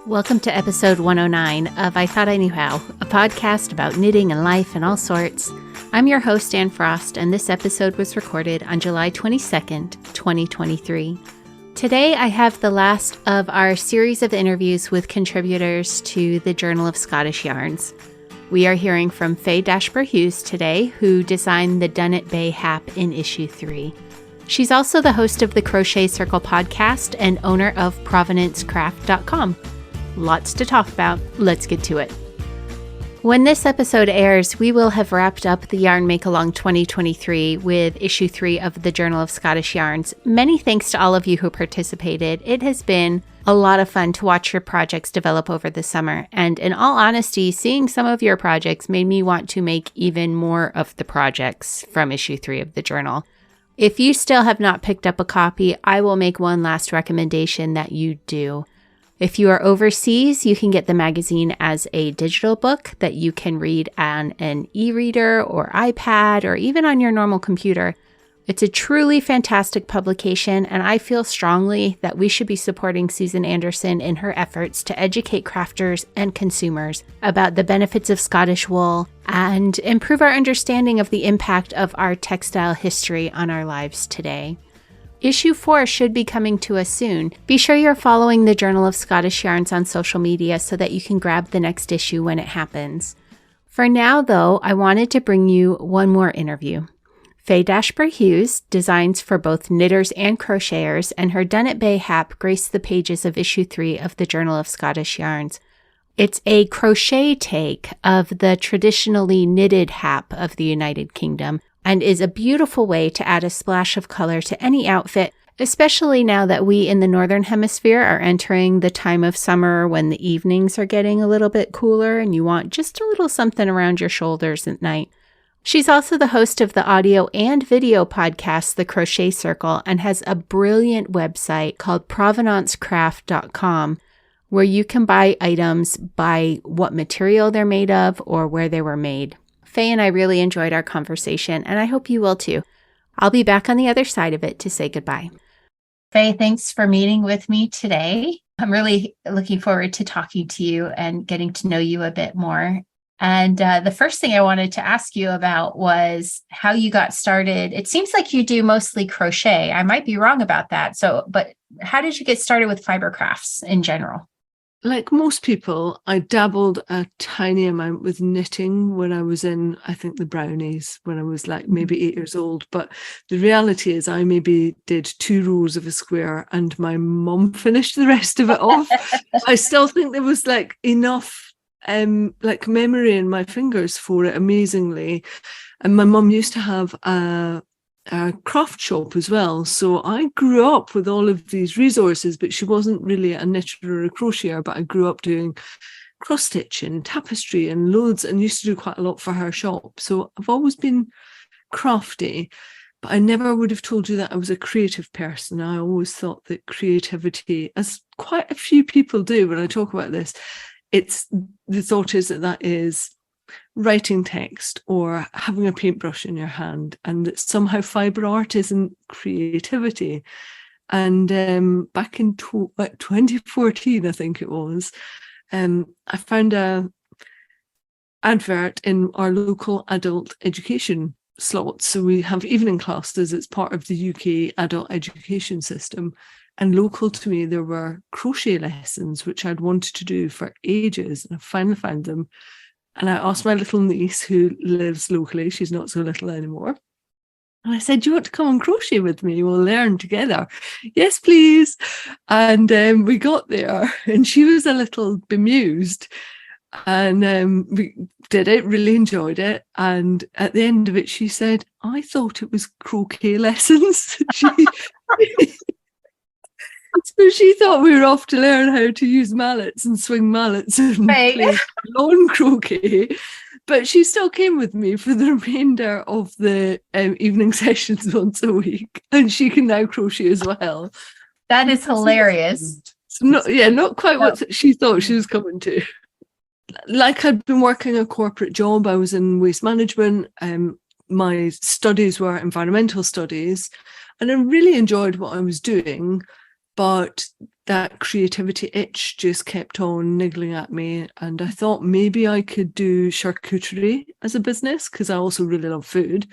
Welcome to episode 109 of I Thought I Knew How, a podcast about knitting and life and all sorts. I'm your host, Anne Frost, and this episode was recorded on July 22nd, 2023. Today, I have the last of our series of interviews with contributors to the Journal of Scottish Yarns. We are hearing from Fay Dashper-Hughes today, who designed the Dunnet Bay Hap in issue 3. She's also the host of the Crochet Circle Podcast and owner of Provenance Craft Co. Lots to talk about. Let's get to it. When this episode airs, we will have wrapped up the Yarn Make-Along 2023 with issue 3 of the Journal of Scottish Yarns. Many thanks to all of you who participated. It has been a lot of fun to watch your projects develop over the summer. And in all honesty, seeing some of your projects made me want to make even more of the projects from issue 3 of the journal. If you still have not picked up a copy, I will make one last recommendation that you do. If you are overseas, you can get the magazine as a digital book that you can read on an e-reader or iPad or even on your normal computer. It's a truly fantastic publication, and I feel strongly that we should be supporting Susan Anderson in her efforts to educate crafters and consumers about the benefits of Scottish wool and improve our understanding of the impact of our textile history on our lives today. Issue 4 should be coming to us soon. Be sure you're following the Journal of Scottish Yarns on social media so that you can grab the next issue when it happens. For now, though, I wanted to bring you one more interview. Fay Dashper-Hughes designs for both knitters and crocheters, and her Dunnet Bay Hap graced the pages of issue 3 of the Journal of Scottish Yarns. It's a crochet take of the traditionally knitted hap of the United Kingdom, and is a beautiful way to add a splash of color to any outfit, especially now that we in the Northern Hemisphere are entering the time of summer when the evenings are getting a little bit cooler and you want just a little something around your shoulders at night. She's also the host of the audio and video podcast, The Crochet Circle, and has a brilliant website called Provenance Craft Co, where you can buy items by what material they're made of or where they were made. Fay and I really enjoyed our conversation, and I hope you will too. I'll be back on the other side of it to say goodbye. Fay, thanks for meeting with me today. I'm really looking forward to talking to you and getting to know you a bit more. And the first thing I wanted to ask you about was how you got started. It seems like you do mostly crochet. I might be wrong about that. But how did you get started with fiber crafts in general? Like most people, I dabbled a tiny amount with knitting when I was in, I think, the brownies, when I was like maybe 8 years old. But the reality is I maybe did 2 rows of a square and my mum finished the rest of it off. I still think there was like enough like memory in my fingers for it, amazingly. And my mum used to have a craft shop as well, so I grew up with all of these resources, but she wasn't really a knitter or a crocheter, but I grew up doing cross stitch and tapestry and loads, and used to do quite a lot for her shop. So I've always been crafty, but I never would have told you that I was a creative person. I always thought that creativity, as quite a few people do when I talk about this, it's the thought is that is writing text or having a paintbrush in your hand, and that somehow fiber art isn't creativity. And back in 2014, I think it was, I found a advert in our local adult education slots. So we have evening classes. It's part of the UK adult education system. And local to me, there were crochet lessons, which I'd wanted to do for ages. And I finally found them. And I asked my little niece, who lives locally, she's not so little anymore, and I said, do you want to come and crochet with me? We'll learn together. Yes, please. And we got there, and she was a little bemused. And we did it, really enjoyed it. And at the end of it, she said, I thought it was croquet lessons. So she thought we were off to learn how to use mallets and swing mallets and play lawn croquet. But she still came with me for the remainder of the evening sessions once a week. And she can now crochet as well. That is hilarious. So not quite what she thought she was coming to. Like, I'd been working a corporate job. I was in waste management. My studies were environmental studies. And I really enjoyed what I was doing. But that creativity itch just kept on niggling at me. And I thought maybe I could do charcuterie as a business, because I also really love food.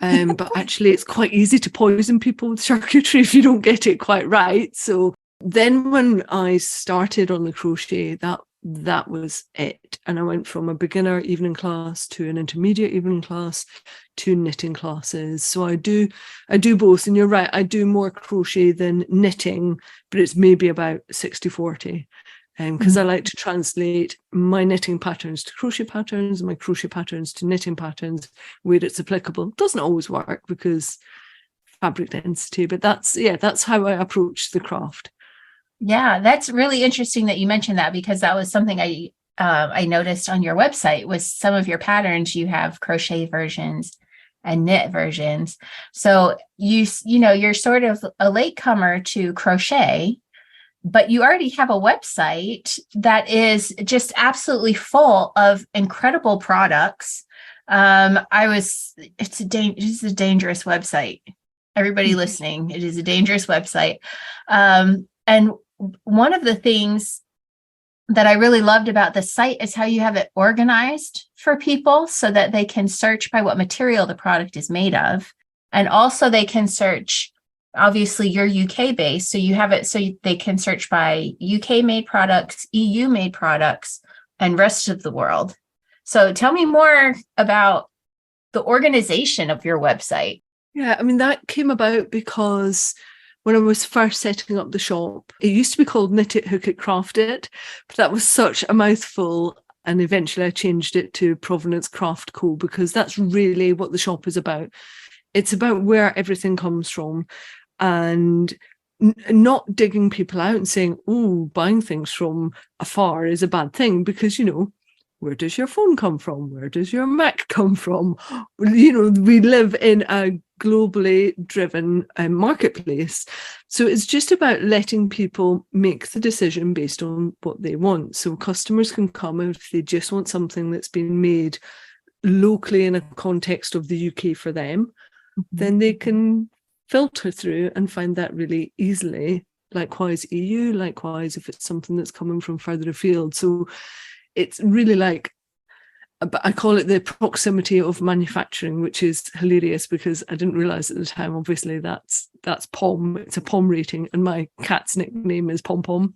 But actually, it's quite easy to poison people with charcuterie if you don't get it quite right. So then when I started on the crochet, that was it. And I went from a beginner evening class to an intermediate evening class to knitting classes. So I do both. And you're right, I do more crochet than knitting, but it's maybe about 60-40. Because I like to translate my knitting patterns to crochet patterns, and my crochet patterns to knitting patterns where it's applicable. It doesn't always work because fabric density, but that's how I approach the craft. Yeah, that's really interesting that you mentioned that, because that was something I noticed on your website. Was some of your patterns, you have crochet versions and knit versions. So you're sort of a latecomer to crochet, but you already have a website that is just absolutely full of incredible products. It's a dangerous website. Everybody listening, it is a dangerous website. And one of the things that I really loved about the site is how you have it organized for people so that they can search by what material the product is made of. And also they can search, obviously you're UK based, so you have it so they can search by UK made products, EU made products, and rest of the world. So tell me more about the organization of your website. Yeah, I mean, that came about because when I was first setting up the shop, it used to be called Knit It, Hook It, Craft It, but that was such a mouthful. And eventually I changed it to Provenance Craft Co, because that's really what the shop is about. It's about where everything comes from, and not digging people out and saying, oh, buying things from afar is a bad thing, because, where does your phone come from? Where does your Mac come from? We live in a globally driven marketplace. So it's just about letting people make the decision based on what they want. So customers can come, and if they just want something that's been made locally in a context of the UK for them, then they can filter through and find that really easily. Likewise EU, likewise if it's something that's coming from further afield. So it's really like, I call it the proximity of manufacturing, which is hilarious because I didn't realize at the time, obviously that's Pom. It's a Pom rating, and my cat's nickname is Pom Pom.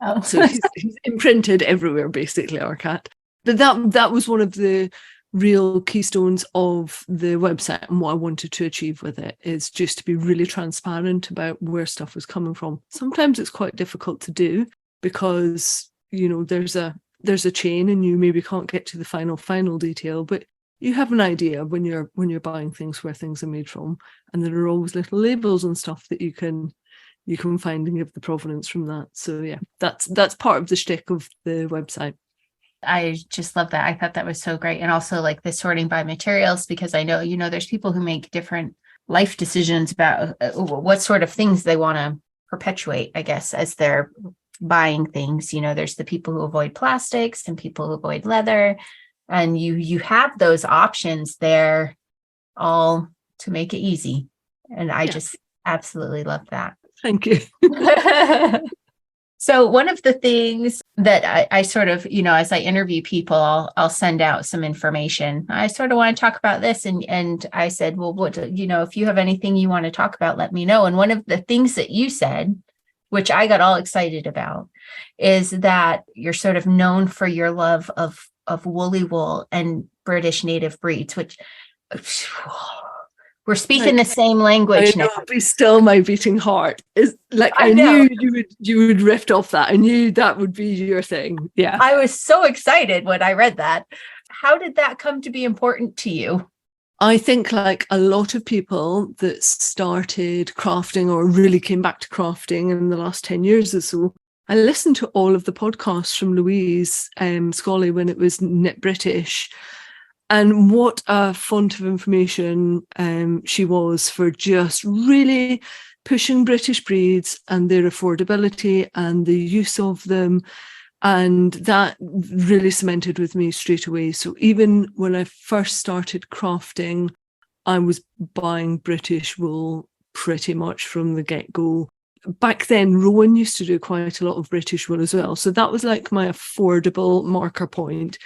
Oh. So he's imprinted everywhere, basically, our cat. But that was one of the real keystones of the website, and what I wanted to achieve with it is just to be really transparent about where stuff is coming from. Sometimes it's quite difficult to do because, there's a chain and you maybe can't get to the final detail, but you have an idea when you're buying things where things are made from, and there are always little labels and stuff that you can find and give the provenance from that. So yeah, that's part of the shtick of the website. I just love that. I thought that was so great. And also like the sorting by materials, because I know, there's people who make different life decisions about what sort of things they want to perpetuate, I guess, as they're buying things. There's the people who avoid plastics and people who avoid leather, and you have those options there all to make it easy. And I just absolutely love that. Thank you. So one of the things that I sort of, as I interview people, I'll send out some information. I sort of want to talk about this. And I said, well, what, if you have anything you want to talk about, let me know. And one of the things that you said, which I got all excited about, is that you're sort of known for your love of woolly wool and British native breeds, which we're speaking the same language now. Be still my beating heart. Is like I knew you would riff off that. I knew that would be your thing. Yeah. I was so excited when I read that. How did that come to be important to you? I think like a lot of people that started crafting or really came back to crafting in the last 10 years or so, I listened to all of the podcasts from Louise Scully when it was Knit British. And what a font of information she was for just really pushing British breeds and their affordability and the use of them. And that really cemented with me straight away. So even when I first started crafting, I was buying British wool pretty much from the get-go. back then, Rowan used to do quite a lot of British wool as well. So that was like my affordable marker point.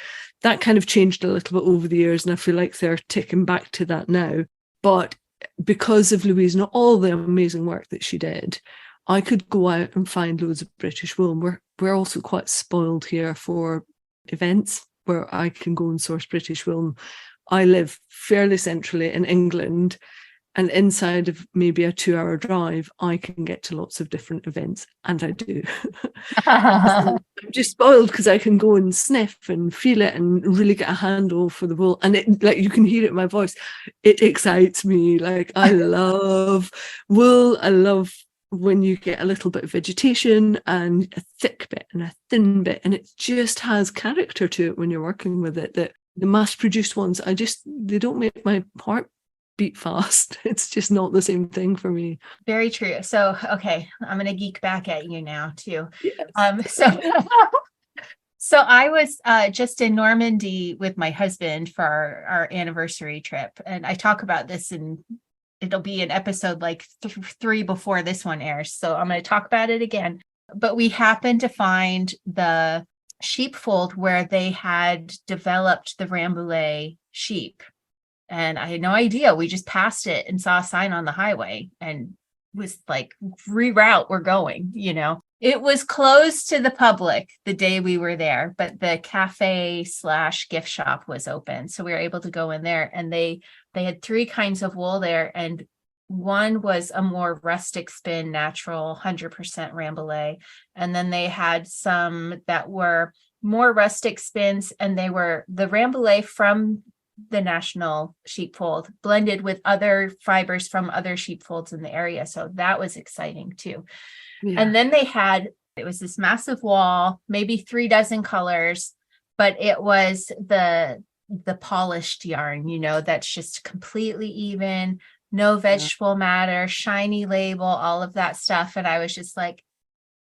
That kind of changed a little bit over the years, and I feel like they're ticking back to that now. But because of Louise and all the amazing work that she did, I could go out and find loads of British wool. And we're also quite spoiled here for events where I can go and source British wool. I live fairly centrally in England, and inside of maybe a 2-hour drive, I can get to lots of different events, and I do. So I'm just spoiled because I can go and sniff and feel it and really get a handle for the wool. And it, like, you can hear it in my voice, it excites me. Like, I love wool. I love when you get a little bit of vegetation and a thick bit and a thin bit, and it just has character to it when you're working with it. That the mass-produced ones, they don't make my heart beat fast. It's just not the same thing for me. Very true. So, okay, I'm going to geek back at you now too. Yes. So I was just in Normandy with my husband for our anniversary trip, and I talk about this, and it'll be an episode like 3 before this one airs. So I'm going to talk about it again. But we happened to find the sheepfold where they had developed the Rambouillet sheep. And I had no idea. We just passed it and saw a sign on the highway and was like, reroute, we're going, you know. It was closed to the public the day we were there, but the cafe/gift shop was open. So we were able to go in there, and they had 3 kinds of wool there. And one was a more rustic spin, natural, 100% Rambouillet. And then they had some that were more rustic spins, and they were the Rambouillet from the national sheepfold blended with other fibers from other sheepfolds in the area. So that was exciting too. Yeah. And then it was this massive wall, maybe 3 dozen colors, but it was the polished yarn, you know, that's just completely even, no vegetable matter, shiny label, all of that stuff. And I was just like,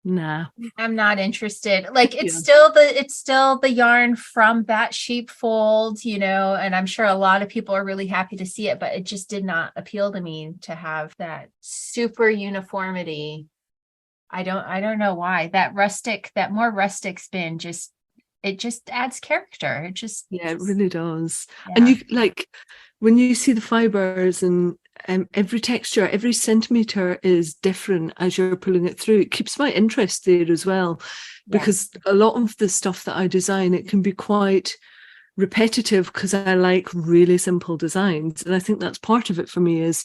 nah, I'm not interested. Like, it's still the yarn from that sheepfold, you know, and I'm sure a lot of people are really happy to see it, but it just did not appeal to me to have that super uniformity. I don't know why. That more rustic spin it just adds character. It really does. Yeah. And you, like, when you see the fibers and every texture, every centimeter is different as you're pulling it through, it keeps my interest there as well. Because a lot of the stuff that I design, it can be quite repetitive because I like really simple designs. And I think that's part of it for me, is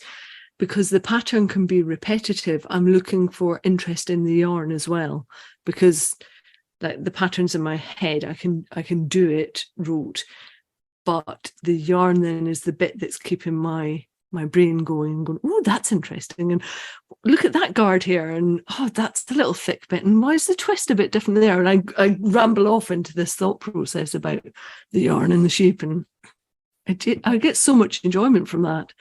because the pattern can be repetitive. I'm looking for interest in the yarn as well, because like the patterns in my head, I can do it rote, but the yarn then is the bit that's keeping my brain going, oh, that's interesting, and look at that guard here, and oh, that's the little thick bit, and why is the twist a bit different there? And I ramble off into this thought process about the yarn and the sheep, and I get so much enjoyment from that.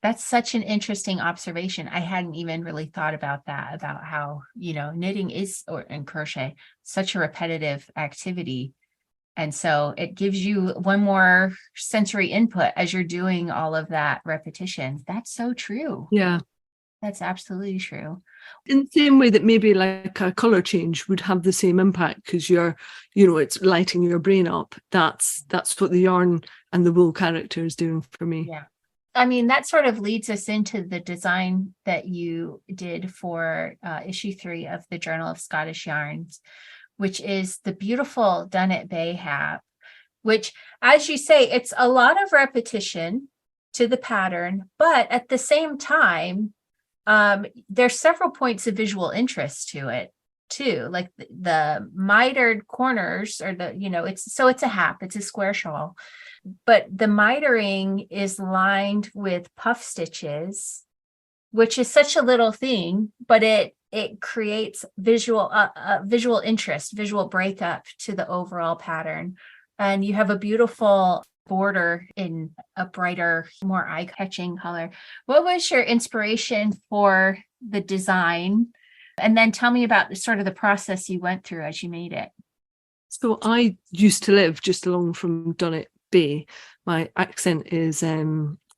That's such an interesting observation. I hadn't even really thought about that, about how, you know, knitting and crochet, such a repetitive activity. And so it gives you one more sensory input as you're doing all of that repetition. That's so true. Yeah. That's absolutely true. In the same way that maybe like a color change would have the same impact, because it's lighting your brain up. That's what the yarn and the wool character is doing for me. Yeah. I mean, that sort of leads us into the design that you did for issue 3 of the Journal of Scottish Yarns, which is the beautiful Dunnet Bay Hap, which, as you say, it's a lot of repetition to the pattern, but at the same time, there's several points of visual interest to it too, like the mitered corners, or it's a hap, it's a square shawl, but the mitering is lined with puff stitches, which is such a little thing, but it creates visual interest, visual breakup to the overall pattern. And you have a beautiful border in a brighter, more eye-catching color. What was your inspiration for the design? And then tell me about sort of the process you went through as you made it. So I used to live just along from Dunnet Bay. My accent is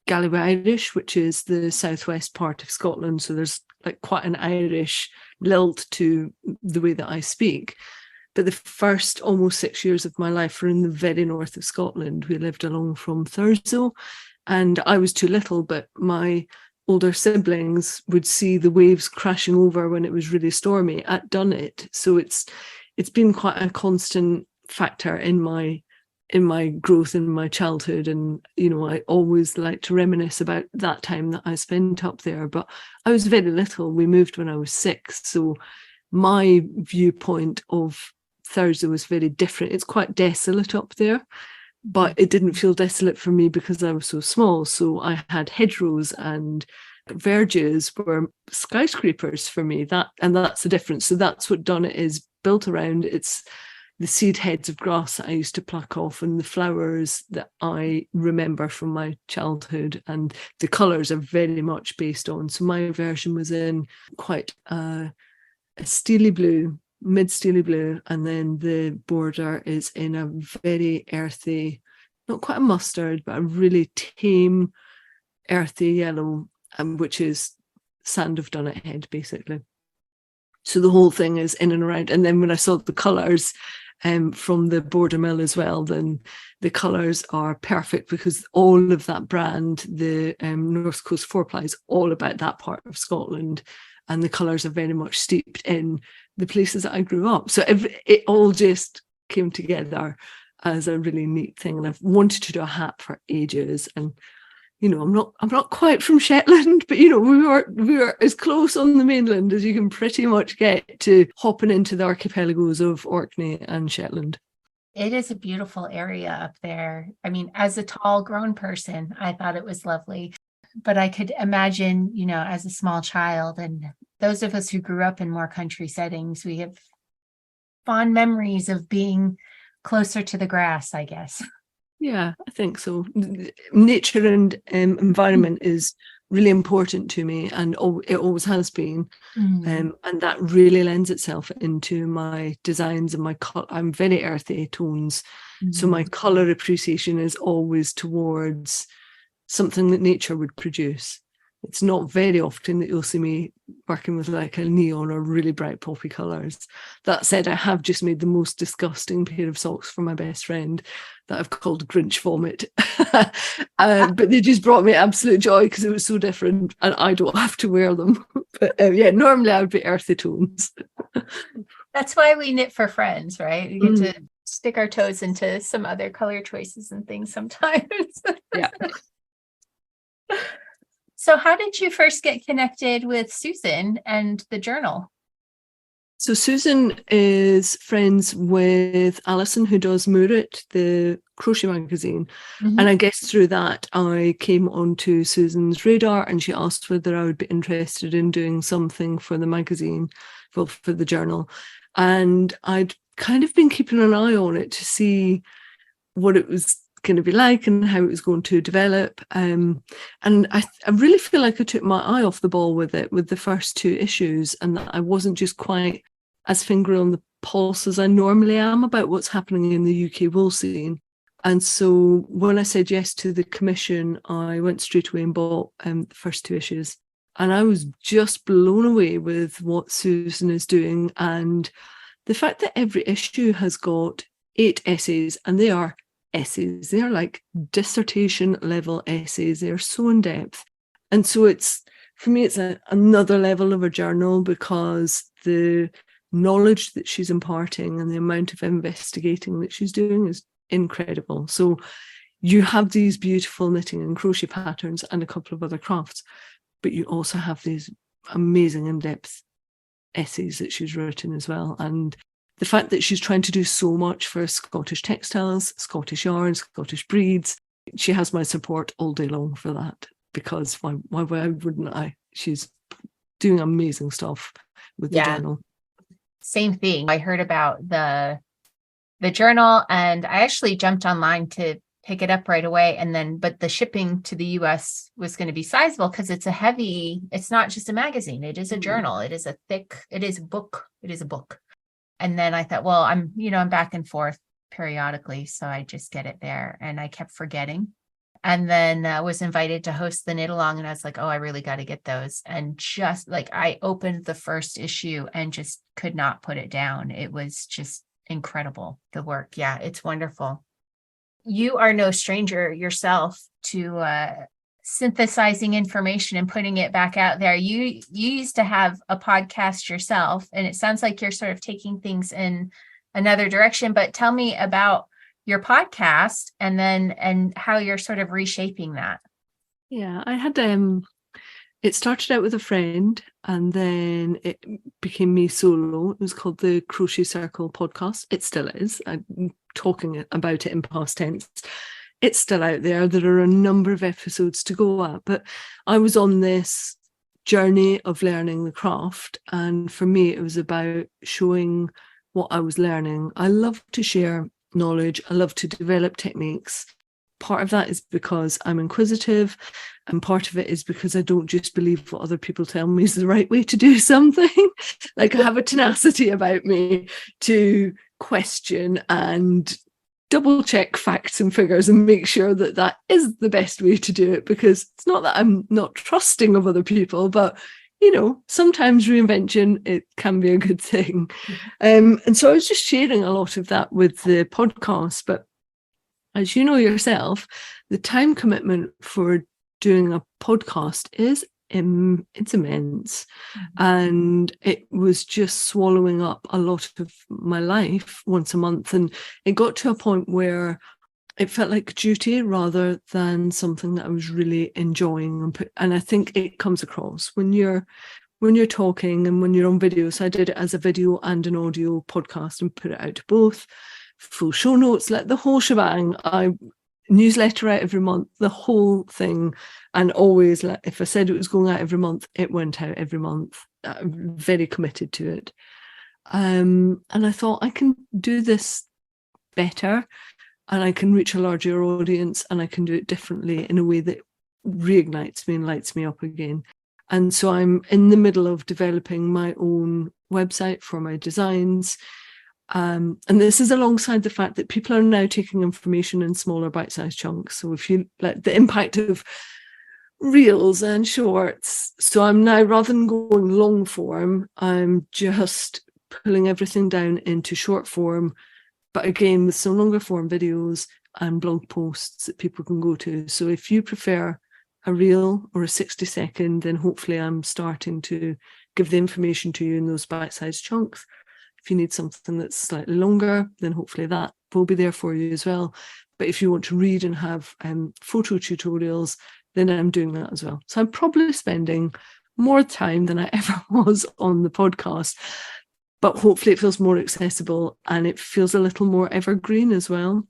Galloway Irish, which is the southwest part of Scotland. So there's like quite an Irish lilt to the way that I speak. But the first almost 6 years of my life were in the very north of Scotland. We lived along from Thurso, and I was too little, but my older siblings would see the waves crashing over when it was really stormy at Dunnet. So it's been quite a constant factor in my growth in my childhood. And I always like to reminisce about that time that I spent up there. But I was very little. We moved when I was 6, so my viewpoint of Thurso was very different. It's quite desolate up there, but it didn't feel desolate for me because I was so small. So I had hedgerows, and verges were skyscrapers for me. That's the difference. So that's what Dunnet is built around. It's the seed heads of grass that I used to pluck off, and the flowers that I remember from my childhood, and the colours are very much based on. So my version was in quite a steely blue, mid steely blue, and then the border is in a very earthy, not quite a mustard, but a really tame earthy yellow, which is sand of Dunnet Head basically. So the whole thing is in and around. And then when I saw the colours from the border mill as well, then the colours are perfect, because all of that brand, the North Coast 4-ply, is all about that part of Scotland, and the colours are very much steeped in the places that I grew up. So it all just came together as a really neat thing. And I've wanted to do a hat for ages. And I'm not quite from Shetland, but we were as close on the mainland as you can pretty much get to hopping into the archipelagos of Orkney and Shetland. It is a beautiful area up there. I mean, as a tall grown person, I thought it was lovely, but I could imagine, as a small child, and those of us who grew up in more country settings, we have fond memories of being closer to the grass, I guess. Yeah, I think so. Nature and environment is really important to me, and it always has been. And that really lends itself into my designs and my I'm very earthy tones. So my colour appreciation is always towards something that nature would produce. It's not very often that you'll see me working with like a neon or really bright poppy colours. That said, I have just made the most disgusting pair of socks for my best friend that I've called Grinch Vomit. But they just brought me absolute joy because it was so different, and I don't have to wear them. But normally I would be earthy tones. That's why we knit for friends, right? We get to stick our toes into some other color choices and things sometimes. Yeah. So how did you first get connected with Susan and the journal? So Susan is friends with Alison, who does Moorit, the crochet magazine. And I guess through that, I came onto Susan's radar, and she asked whether I would be interested in doing something for the magazine, for the journal. And I'd kind of been keeping an eye on it to see what it was going to be like and how it was going to develop. And I really feel like I took my eye off the ball with it with the first 2 issues, and that I wasn't just quite as finger on the pulse as I normally am about what's happening in the UK wool scene. And so when I said yes to the commission, I went straight away and bought the first 2 issues. And I was just blown away with what Susan is doing, and the fact that every issue has got 8 essays, and they are essays. They're like dissertation level essays. They're so in depth. And so it's, for me, it's another level of a journal, because the knowledge that she's imparting and the amount of investigating that she's doing is incredible. So you have these beautiful knitting and crochet patterns and a couple of other crafts, but you also have these amazing in-depth essays that she's written as well. And the fact that she's trying to do so much for Scottish textiles, Scottish yarns, Scottish breeds, she has my support all day long for that, because why wouldn't I? She's doing amazing stuff with the journal. Same thing. I heard about the journal, and I actually jumped online to pick it up right away. But the shipping to the US was going to be sizable, because it's not just a magazine. It is a journal. It is a book. And then I thought, well, I'm back and forth periodically, so I just get it there. And I kept forgetting. and then was invited to host the knit along, and I was like, oh, I really got to get those. And just like, I opened the first issue and just could not put it down. It was just incredible, the work. Yeah, it's wonderful. You are no stranger yourself to synthesizing information and putting it back out there. You used to have a podcast yourself, and it sounds like you're sort of taking things in another direction, but tell me about your podcast and how you're sort of reshaping that. Yeah, I had it started out with a friend, and then it became me solo. It was called the Crochet Circle Podcast. It still is. I'm talking about it in past tense. It's still out there. There are a number of episodes to go at, but I was on this journey of learning the craft, and for me it was about showing what I was learning. I love to share knowledge. I love to develop techniques. Part of that is because I'm inquisitive, and part of it is because I don't just believe what other people tell me is the right way to do something. Like, I have a tenacity about me to question and double check facts and figures and make sure that that is the best way to do it, because it's not that I'm not trusting of other people, but sometimes reinvention, it can be a good thing. And so I was just sharing a lot of that with the podcast. But as you know yourself, the time commitment for doing a podcast is it's immense. And it was just swallowing up a lot of my life once a month. And it got to a point where it felt like duty rather than something that I was really enjoying. And I think it comes across when you're talking and when you're on video. So I did it as a video and an audio podcast and put it out to both. Full show notes, like the whole shebang. I newsletter out every month, the whole thing. And always, like, if I said it was going out every month, it went out every month. I'm very committed to it. And I thought, I can do this better, and I can reach a larger audience, and I can do it differently in a way that reignites me and lights me up again. And so I'm in the middle of developing my own website for my designs. And this is alongside the fact that people are now taking information in smaller bite-sized chunks. So if you like the impact of reels and shorts, so I'm now, rather than going long form, I'm just pulling everything down into short form, but again with some longer form videos and blog posts that people can go to. So if you prefer a reel or a 60-second, then hopefully I'm starting to give the information to you in those bite-sized chunks. If you need something that's slightly longer, then hopefully that will be there for you as well. But if you want to read and have photo tutorials, then I'm doing that as well. So I'm probably spending more time than I ever was on the podcast, but hopefully it feels more accessible and it feels a little more evergreen as well.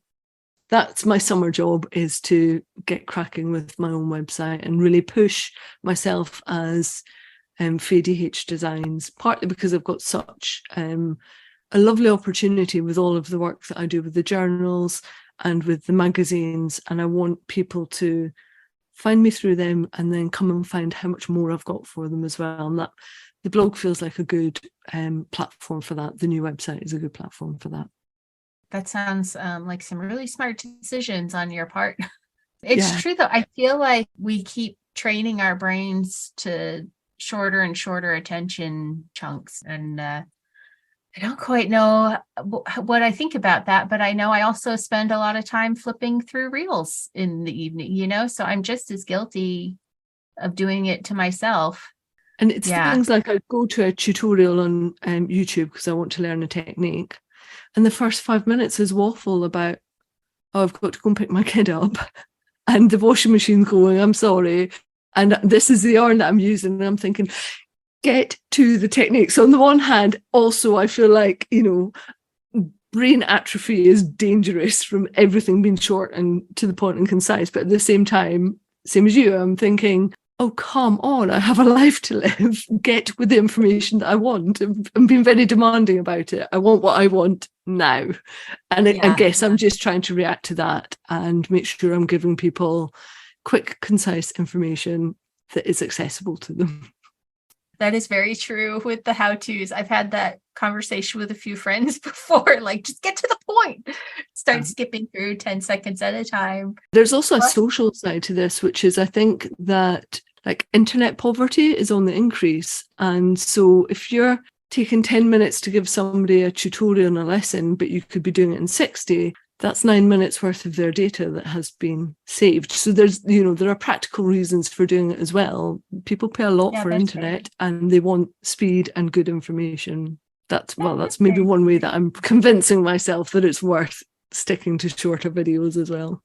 That's my summer job, is to get cracking with my own website and really push myself as Fay DH Designs, partly because I've got such a lovely opportunity with all of the work that I do with the journals and with the magazines, and I want people to find me through them and then come and find how much more I've got for them as well. And that the blog feels like a good platform for that. The new website is a good platform for that. That sounds like some really smart decisions on your part. It's true, though. I feel like we keep training our brains to shorter and shorter attention chunks. And I don't quite know what I think about that, but I know I also spend a lot of time flipping through reels in the evening, so I'm just as guilty of doing it to myself. And it's things like I go to a tutorial on YouTube because I want to learn a technique. And the first 5 minutes is waffle about, oh, I've got to go and pick my kid up. And the washing machine's going, I'm sorry. And this is the yarn that I'm using. And I'm thinking, get to the technique. So on the one hand, also, I feel like, brain atrophy is dangerous from everything being short and to the point and concise. But at the same time, same as you, I'm thinking, oh, come on, I have a life to live. Get with the information that I want. I'm being very demanding about it. I want what I want now. And I guess I'm just trying to react to that and make sure I'm giving people quick, concise information that is accessible to them. That is very true with the how-tos. I've had that conversation with a few friends before, like, just get to the point. start skipping through 10 seconds at a time. There's also a social side to this, which is I think that like internet poverty is on the increase. And so if you're taking 10 minutes to give somebody a tutorial and a lesson, but you could be doing it in 60, that's 9 minutes worth of their data that has been saved. So there's, there are practical reasons for doing it as well. People pay a lot for internet and they want speed and good information. That's maybe one way that I'm convincing myself that it's worth sticking to shorter videos as well.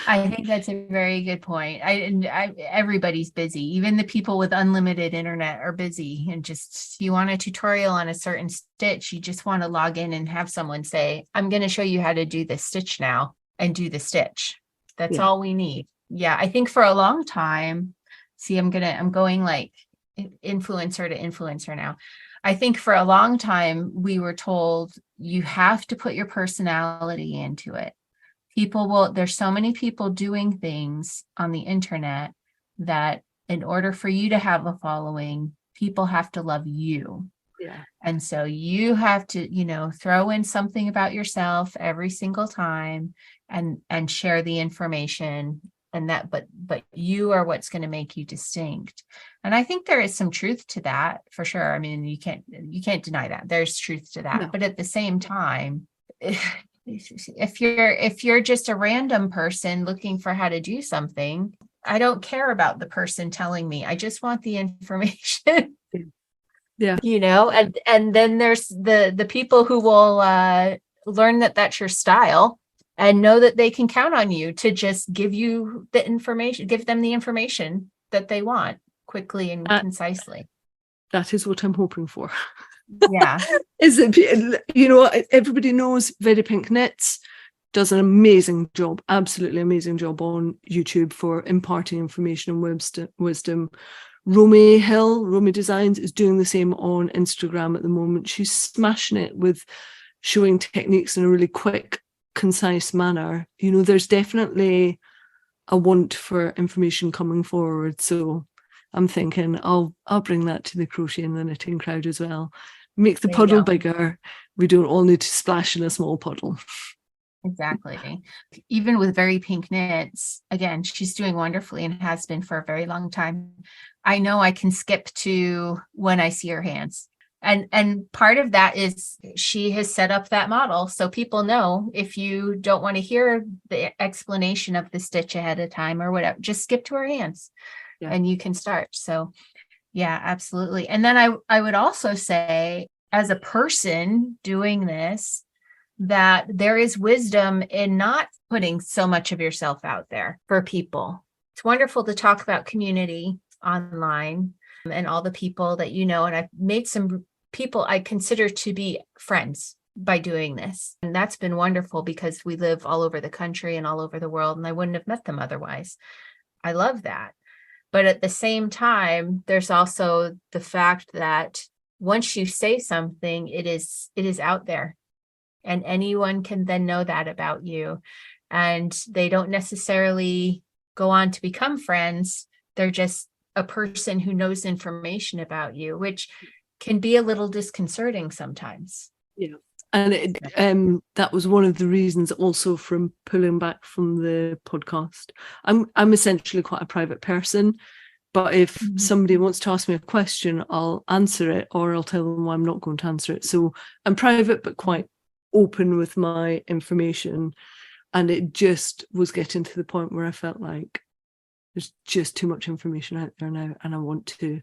I think that's a very good point. Everybody's busy. Even the people with unlimited internet are busy, and just, you want a tutorial on a certain stitch, you just want to log in and have someone say, I'm going to show you how to do this stitch now, and do the stitch. That's all we need. Yeah. I think for a long time, I'm going like influencer to influencer now. I think for a long time, we were told you have to put your personality into it. There's so many people doing things on the internet that in order for you to have a following, people have to love you. Yeah. And so you have to, throw in something about yourself every single time and share the information, and that, but you are what's going to make you distinct. And I think there is some truth to that for sure. I mean, you can't deny that there's truth to that. No. But at the same time, if you're just a random person looking for how to do something, I don't care about the person telling me. I just want the information. Yeah. And then there's the people who will learn that that's your style and know that they can count on you to just give you the information, give them the information that they want quickly and concisely. That is what I'm hoping for. Yeah. Is it, everybody knows Very Pink Knits does an amazing job, absolutely amazing job on YouTube for imparting information and wisdom. Romy Designs is doing the same on Instagram at the moment. She's smashing it with showing techniques in a really quick, concise manner. There's definitely a want for information coming forward. So I'm thinking I'll bring that to the crochet and the knitting crowd as well. Make the puddle bigger. We don't all need to splash in a small puddle. Exactly. Even with Very Pink Knits, again, she's doing wonderfully and has been for a very long time. I know I can skip to when I see her hands. And part of that is she has set up that model. So people know if you don't want to hear the explanation of the stitch ahead of time or whatever, just skip to her hands and you can start. So yeah, absolutely. And then I would also say, as a person doing this, that there is wisdom in not putting so much of yourself out there for people. It's wonderful to talk about community online and all the people that and I've made some people I consider to be friends by doing this. And that's been wonderful because we live all over the country and all over the world, and I wouldn't have met them otherwise. I love that. But at the same time, there's also the fact that once you say something, it is out there, and anyone can then know that about you. And they don't necessarily go on to become friends. They're just a person who knows information about you, which can be a little disconcerting sometimes. Yeah. And that was one of the reasons also from pulling back from the podcast. I'm essentially quite a private person, but if somebody wants to ask me a question, I'll answer it, or I'll tell them I'm not going to answer it. So I'm private, but quite open with my information. And it just was getting to the point where I felt like there's just too much information out there now, and I want to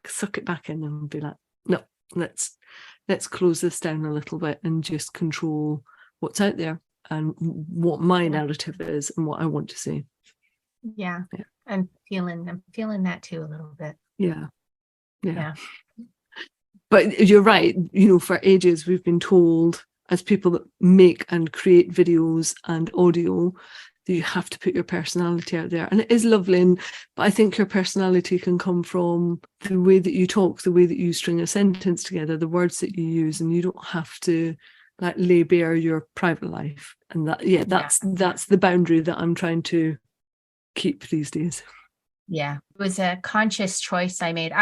suck it back in and be like, no, let's close this down a little bit and just control what's out there and what my narrative is and what I want to say. Yeah. I'm feeling that too a little bit. Yeah. But you're right, for ages we've been told, as people that make and create videos and audio, that you have to put your personality out there. And it is lovely, but I think your personality can come from the way that you talk, the way that you string a sentence together, the words that you use, and you don't have to lay bare your private life. And that's the boundary that I'm trying to keep these days. Yeah, it was a conscious choice I made.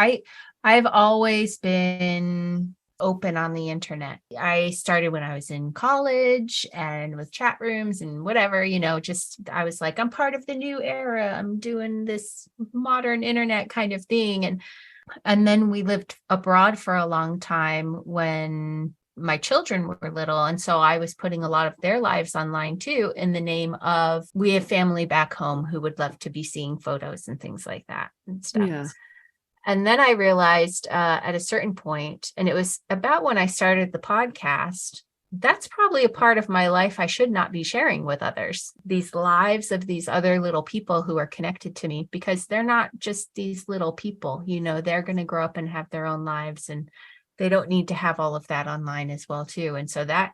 I've always been open on the internet. I started when I was in college and with chat rooms and whatever, just I was like, I'm part of the new era. I'm doing this modern internet kind of thing. And then we lived abroad for a long time when my children were little. And so I was putting a lot of their lives online too, in the name of, we have family back home who would love to be seeing photos and things like that and stuff. Yeah. And then I realized at a certain point, and it was about when I started the podcast, that's probably a part of my life I should not be sharing with others. These lives of these other little people who are connected to me, because they're not just these little people, they're going to grow up and have their own lives, and they don't need to have all of that online as well too. And so that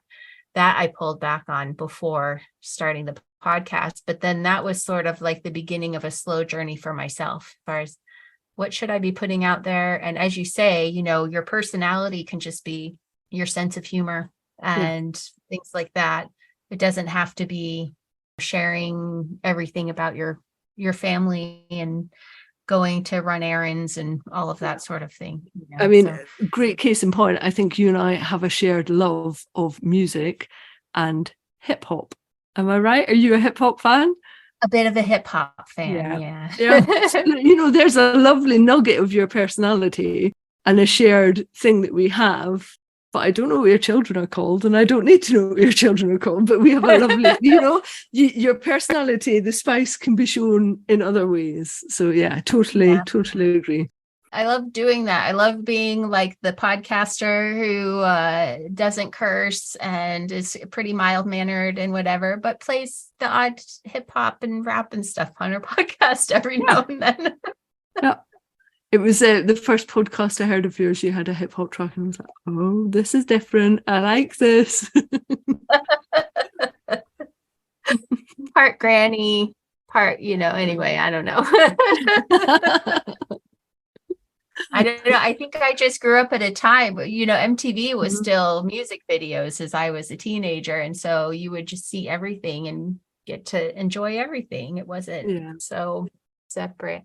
I pulled back on before starting the podcast. But then that was sort of like the beginning of a slow journey for myself, as far as what should I be putting out there? And as you say, your personality can just be your sense of humor and things like that. It doesn't have to be sharing everything about your family and going to run errands and all of that sort of thing. I mean, great case in point. I think you and I have a shared love of music and hip hop. Am I right? Are you a hip hop fan? A bit of a hip hop fan, yeah. There's a lovely nugget of your personality and a shared thing that we have. But I don't know what your children are called, and I don't need to know what your children are called. But we have a lovely, your personality, the spice can be shown in other ways. So yeah, totally agree. I love doing that. I love being like the podcaster who doesn't curse and is pretty mild-mannered and whatever, but plays the odd hip hop and rap and stuff on her podcast every now and then. Yeah. It was the first podcast I heard of yours. You had a hip hop track, and I was like, oh, this is different. I like this. Part granny, part, anyway, I don't know. I don't know. I think I just grew up at a time, MTV was still music videos as I was a teenager. And so you would just see everything and get to enjoy everything. It wasn't so separate.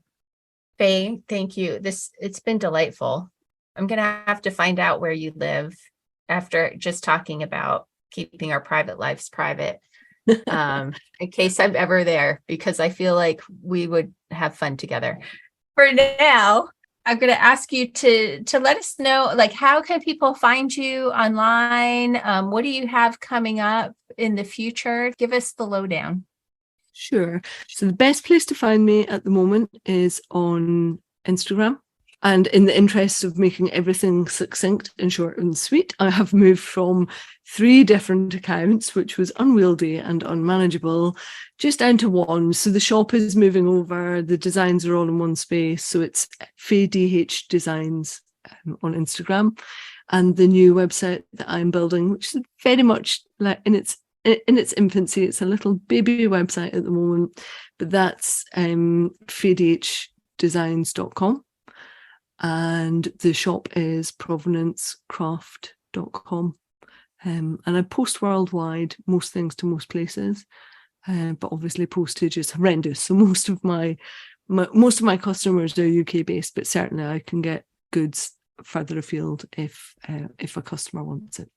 Fay, thank you. It's been delightful. I'm going to have to find out where you live after just talking about keeping our private lives private, in case I'm ever there, because I feel like we would have fun together. For now, I'm going to ask you to let us know, like, how can people find you online? What do you have coming up in the future? Give us the lowdown. Sure. So the best place to find me at the moment is on Instagram. And in the interest of making everything succinct and short and sweet, I have moved from 3 different accounts, which was unwieldy and unmanageable, just down to 1. So the shop is moving over. The designs are all in one space. So it's Fay DH Designs on Instagram. And the new website that I'm building, which is very much like in its infancy. It's a little baby website at the moment, but that's faydhdesigns.com. And the shop is provenancecraft.com. And I post worldwide, most things to most places, but obviously postage is horrendous. So most of my customers are UK based, but certainly I can get goods further afield if a customer wants it.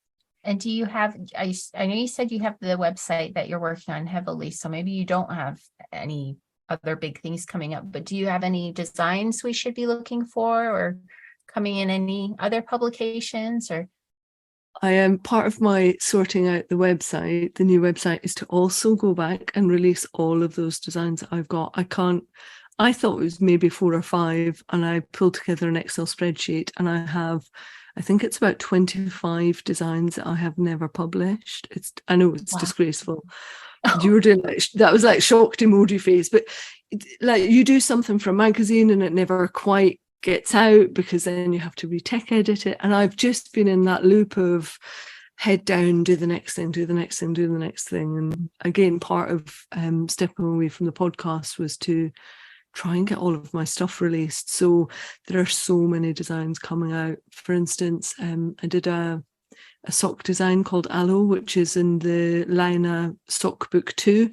And do you have, I know you said you have the website that you're working on heavily, so maybe you don't have any other big things coming up, but do you have any designs we should be looking for or coming in any other publications? Or I am part of my sorting out the website. The new website is to also go back and release all of those designs that I've got. I thought it was maybe 4 or 5, and I pulled together an Excel spreadsheet, and I think it's about 25 designs that I have never published. I know it's disgraceful. You were doing that was like shocked emoji face, but like you do something for a magazine and it never quite gets out because then you have to retech edit it. And I've just been in that loop of head down, do the next thing, do the next thing, do the next thing. And again, part of stepping away from the podcast was to try and get all of my stuff released. So there are so many designs coming out. For instance, I did a sock design called Aloe, which is in the Lina Sock Book 2.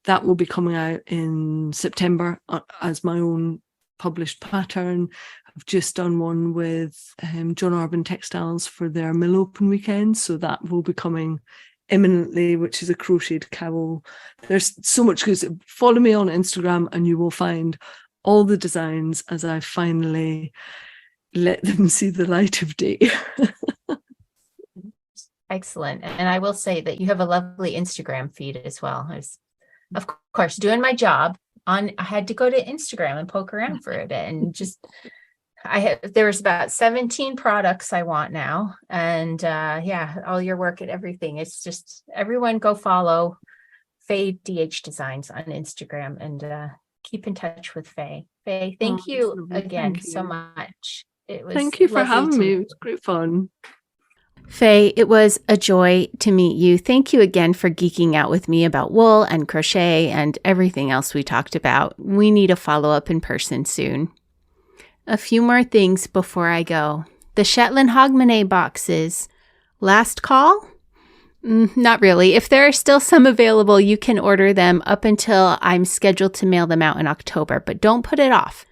That will be coming out in September as my own published pattern. I've just done one with John Arbon Textiles for their mill open weekend, so that will be coming imminently, which is a crocheted cowl. There's so much good. Follow me on Instagram and you will find all the designs as I finally let them see the light of day. Excellent. And I will say that you have a lovely Instagram feed as well. I was, of course, doing my job I had to go to Instagram and poke around for a bit, and just there was about 17 products I want now. And all your work and everything. It's just, everyone go follow Fay DH Designs on Instagram and keep in touch with Fay. Fay, thank you again so much. Thank you for having me. It was great fun. Fay, it was a joy to meet you. Thank you again for geeking out with me about wool and crochet and everything else we talked about. We need a follow-up in person soon. A few more things before I go. The Shetland Hogmanay boxes. Last call? Not really. If there are still some available, you can order them up until I'm scheduled to mail them out in October, but don't put it off.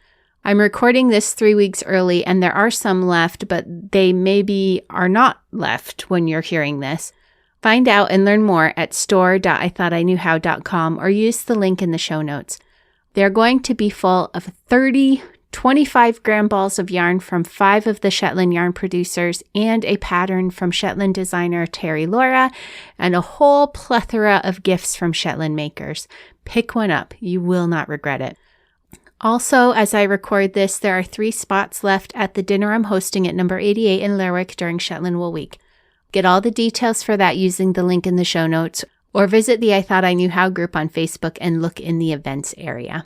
I'm recording this 3 weeks early, and there are some left, but they maybe are not left when you're hearing this. Find out and learn more at store.ithoughtIknewhow.com or use the link in the show notes. They're going to be full of 30 25-gram balls of yarn from 5 of the Shetland yarn producers and a pattern from Shetland designer Terry Laura, and a whole plethora of gifts from Shetland makers. Pick one up. You will not regret it. Also, as I record this, there are 3 spots left at the dinner I'm hosting at number 88 in Lerwick during Shetland Wool Week. Get all the details for that using the link in the show notes, or visit the I Thought I Knew How group on Facebook and look in the events area.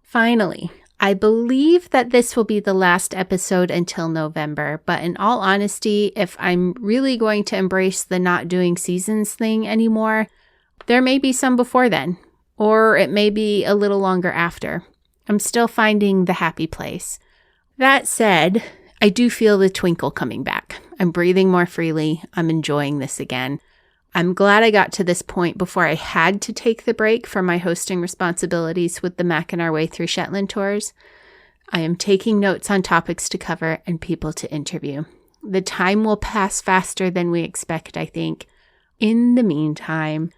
Finally, I believe that this will be the last episode until November, but in all honesty, if I'm really going to embrace the not doing seasons thing anymore, there may be some before then, or it may be a little longer after. I'm still finding the happy place. That said, I do feel the twinkle coming back. I'm breathing more freely. I'm enjoying this again. I'm glad I got to this point before I had to take the break from my hosting responsibilities with the Macking Our Way Through Shetland tours. I am taking notes on topics to cover and people to interview. The time will pass faster than we expect, I think. In the meantime,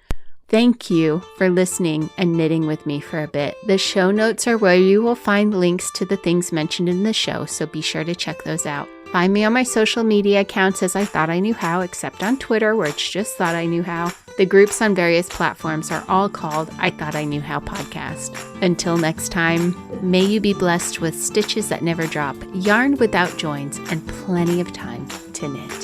thank you for listening and knitting with me for a bit. The show notes are where you will find links to the things mentioned in the show, so be sure to check those out. Find me on my social media accounts as I Thought I Knew How, except on Twitter, where it's just Thought I Knew How. The groups on various platforms are all called I Thought I Knew How Podcast. Until next time, may you be blessed with stitches that never drop, yarn without joins, and plenty of time to knit.